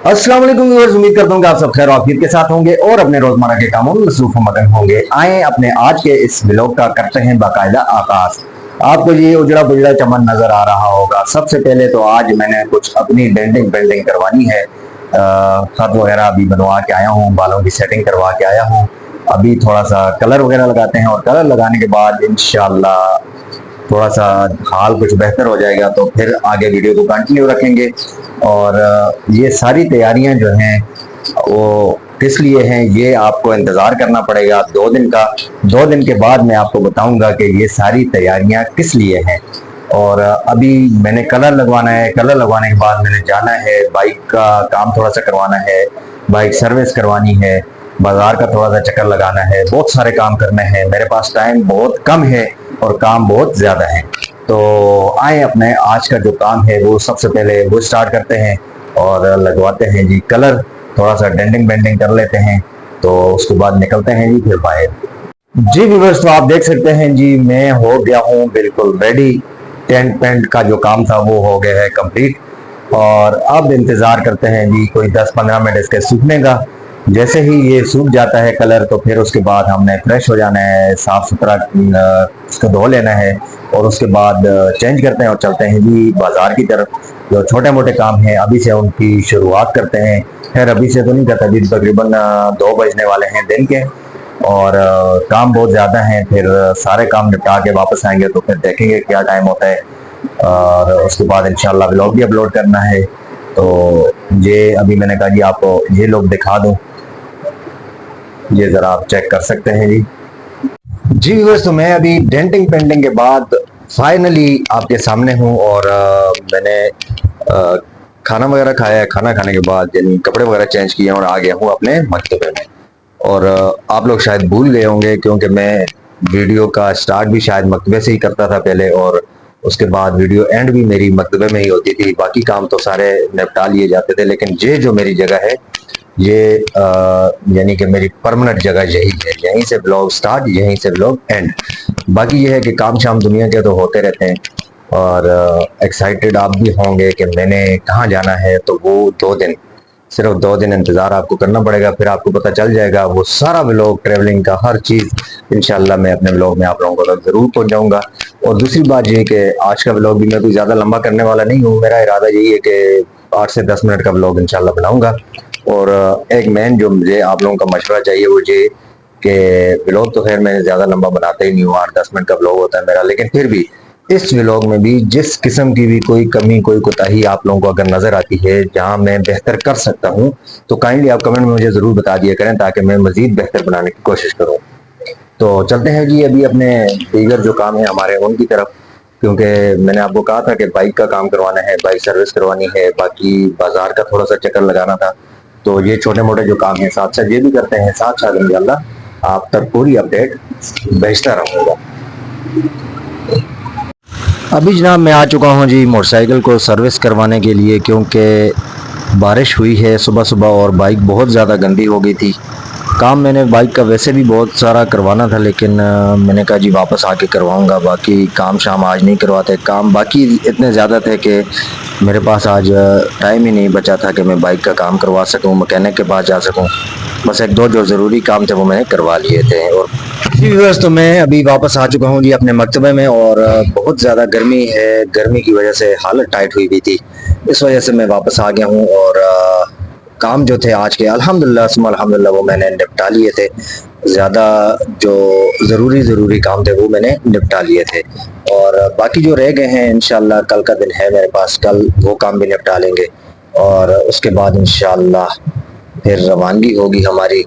अस्सलाम वालेकुम व्यूअर्स, उम्मीद करता हूँ कि आप सब खैर आफियत के साथ होंगे और अपने रोजमर्रा के कामों में मसरूफ मगन होंगे। आए अपने आज के इस व्लॉग का करते हैं बाकायदा आगाज। आपको ये उजड़ा बुजड़ा चमन नजर आ रहा होगा। सबसे पहले तो आज मैंने कुछ अपनी डेंटिंग पेंटिंग करवानी है। खत वगैरह अभी बनवा के आया हूँ, बालों की सेटिंग करवा के आया हूँ। अभी थोड़ा सा कलर वगैरह लगाते हैं और कलर लगाने के बाद इंशाल्लाह थोड़ा सा हाल कुछ बेहतर हो जाएगा तो फिर आगे वीडियो को कंटिन्यू रखेंगे। और ये सारी तैयारियां जो हैं वो किस लिए हैं ये आपको इंतजार करना पड़ेगा 2 दिन का। 2 दिन के बाद मैं आपको बताऊंगा कि ये सारी तैयारियां किस लिए हैं। और अभी मैंने कलर लगवाना है। कलर लगवाने के बाद मैंने जाना है, बाइक का काम थोड़ा सा करवाना है, बाइक सर्विस करवानी है, बाजार का थोड़ा सा चक्कर लगाना है, बहुत सारे काम करने हैं। मेरे पास टाइम बहुत कम है और काम बहुत ज्यादा है। तो आए अपने आज का जो काम है वो सबसे पहले वो स्टार्ट करते हैं और लगवाते हैं जी कलर। थोड़ा सा डेंडिंग बेंडिंग कर लेते हैं तो उसके बाद निकलते हैं जी फिर बाहर। जी व्यूअर्स, तो आप देख सकते हैं जी मैं हो गया हूँ बिल्कुल रेडी। टेंट पेंट का जो काम था वो हो गया है कंप्लीट और अब इंतजार करते हैं जी कोई 10-15 मिनट इसके सूखने का। जैसे ही ये सूख जाता है कलर तो फिर उसके बाद हमने फ्रेश हो जाना है, साफ सुथरा इसको धो लेना है और उसके बाद चेंज करते हैं और चलते हैं जी बाजार की तरफ। जो छोटे मोटे काम हैं अभी से उनकी शुरुआत करते हैं। खैर अभी से तो नहीं करता जी, तकरीबन 2 बजने वाले हैं दिन के और काम बहुत ज़्यादा है। फिर सारे काम निपटा के वापस आएंगे तो फिर देखेंगे क्या टाइम होता है और उसके बाद इंशाल्लाह व्लॉग भी अपलोड करना है। तो ये अभी मैंने कहा जी आपको ये लोग दिखा दूं, ये ज़रा आप चेक कर सकते हैं जी। जी व्यूअर्स, तो मैं अभी डेंटिंग पेंटिंग के बाद फाइनली आपके सामने हूँ और मैंने खाना वगैरह खाया है। खाना खाने के बाद यानी कपड़े वगैरह चेंज किए और आ गया हूँ अपने मकतबे में। और आप लोग शायद भूल गए होंगे क्योंकि मैं वीडियो का स्टार्ट भी शायद मकतबे से ही करता था पहले और उसके बाद वीडियो एंड भी मेरी मकतबे में ही होती थी। बाकी काम तो सारे निपटा लिए जाते थे, लेकिन ये जो मेरी जगह है ये यानी कि मेरी परमानेंट जगह यही है। यहीं से ब्लॉग स्टार्ट, यहीं से ब्लॉग एंड। बाकी ये है कि काम शाम दुनिया के तो होते रहते हैं और एक्साइटेड आप भी होंगे कि मैंने कहाँ जाना है। तो वो 2 दिन, सिर्फ 2 दिन इंतज़ार आपको करना पड़ेगा, फिर आपको पता चल जाएगा। वो सारा व्लॉग ट्रेवलिंग का हर चीज़ इंशाल्लाह मैं अपने व्लॉग में आप लोगों को तक ज़रूर पहुंचाऊंगा। और दूसरी बात ये कि आज का व्लॉग भी मैं कोई ज़्यादा लंबा करने वाला नहीं हूँ। मेरा इरादा यही है कि 8 से 10 मिनट का व्लॉग इंशाल्लाह बनाऊंगा। और एक मेन जो मुझे आप लोगों का मशवरा चाहिए वो ये कि व्लॉग तो खैर मैं ज़्यादा लंबा बनाता ही नहीं हूँ, 8-10 मिनट का व्लॉग होता है मेरा, लेकिन फिर भी इस व्लॉग में भी जिस किस्म की भी कोई कमी कोई कोताही आप लोगों को अगर नजर आती है जहां मैं बेहतर कर सकता हूं तो काइंडली आप कमेंट में मुझे जरूर बता दिया करें ताकि मैं मजीद बेहतर बनाने की कोशिश करूं। तो चलते हैं जी अभी अपने दीगर जो काम है हमारे उनकी तरफ, क्योंकि मैंने आपको कहा था कि बाइक का काम करवाना है, बाइक सर्विस करवानी है, बाकी बाजार का थोड़ा सा चक्कर लगाना था। तो ये छोटे मोटे जो काम है साथ साथ ये भी करते हैं, साथ साथ इंशाल्लाह आप तक पूरी अपडेट भेजता रहूंगा। अभी जनाब मैं आ चुका हूँ जी मोटरसाइकिल को सर्विस करवाने के लिए, क्योंकि बारिश हुई है सुबह सुबह और बाइक बहुत ज़्यादा गंदी हो गई थी। काम मैंने बाइक का वैसे भी बहुत सारा करवाना था, लेकिन मैंने कहा जी वापस आके करवाऊंगा। बाकी काम शाम आज नहीं करवाते, काम बाकी इतने ज़्यादा थे कि मेरे पास आज टाइम ही नहीं बचा था कि मैं बाइक का काम करवा सकूं, मैकेनिक के पास जा सकूं। बस एक दो जो ज़रूरी काम थे वो मैंने करवा लिए थे। और व्यूअर्स, तो मैं अभी वापस आ चुका हूँ जी अपने मकतबे में और बहुत ज़्यादा गर्मी है। गर्मी की वजह से हालत टाइट हुई थी, इस वजह से मैं वापस आ गया हूँ। और काम जो थे आज के अल्हम्दुलिल्लाह सुम्मा अल्हम्दुलिल्लाह वो मैंने निपटा लिए थे। ज़्यादा जो ज़रूरी काम थे वो मैंने निपटा लिए थे और बाकी जो रह गए हैं इंशाल्लाह कल का दिन है मेरे पास, कल वो काम भी निपटा लेंगे और उसके बाद इंशाल्लाह फिर रवानगी होगी हमारी।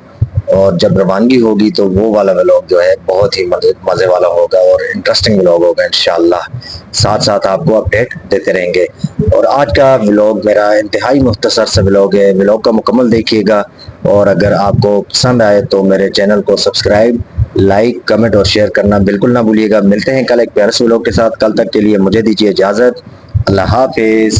और जब रवानगी होगी तो वो वाला व्लॉग जो है बहुत ही मज़े वाला होगा और इंटरेस्टिंग व्लॉग होगा इंशाल्लाह। साथ साथ आपको अपडेट देते रहेंगे। और आज का व्लॉग मेरा इंतहाई मुख्तसर सा व्लॉग है, व्लॉग का मुकम्मल देखिएगा। और अगर आपको पसंद आए तो मेरे चैनल को सब्सक्राइब, लाइक, कमेंट और शेयर करना बिल्कुल ना भूलिएगा। मिलते हैं कल एक प्यारे से व्लॉग के साथ। कल तक के लिए मुझे दीजिए इजाज़त। अल्लाह हाफिज़।